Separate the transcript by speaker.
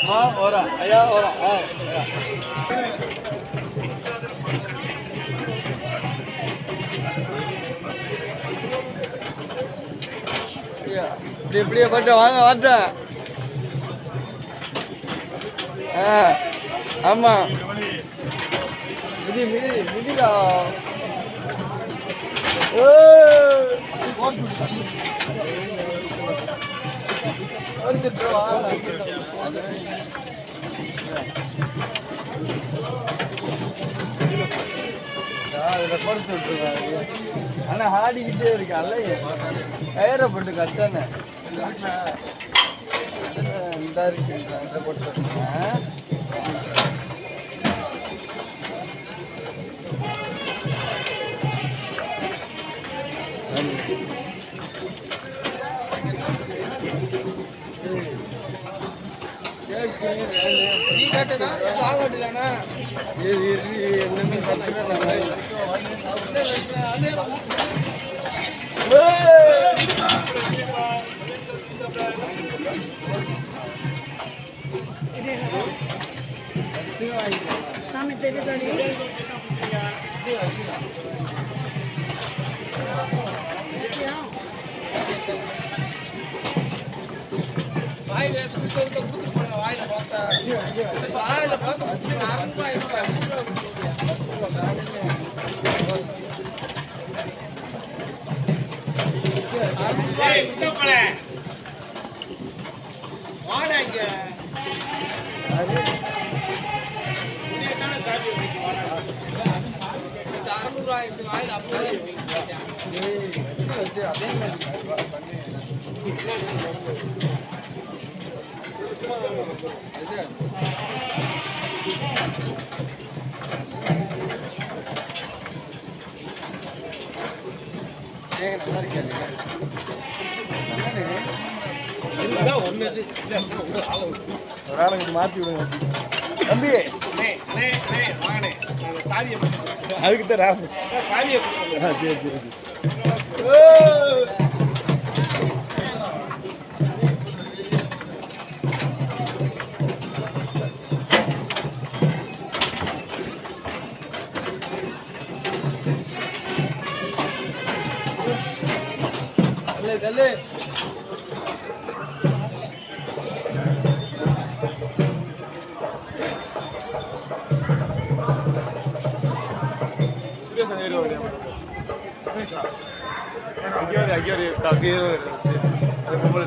Speaker 1: Ora, ayo ora. இப்படியே பட்டு வாங்க வாட்டேன். ஆமா மிதி மிதி மிதிடா. அதில் கொடுத்து விட்டுருவாங்க. ஆனால் ஆடிக்கிட்டே இருக்கு அல்லையே கயிறை போட்டு கட்டானே இந்த இருக்கு அந்த போட்டு வச்சுருக்கேன். நீ கட்டுனா ஆகட்டுதானே எல்லாமே சாமி தெரியுது. வாயில வாயில பார்த்தா வாயில நல்லா இருக்காது ஒரு ஆளுக்கு மாற்றி விடுங்க தம்பி. அதுக்கு தான் சாவியை சரி சரி. கல்லு சுரேஷ் அங்கே அங்கே அது பொம்பளை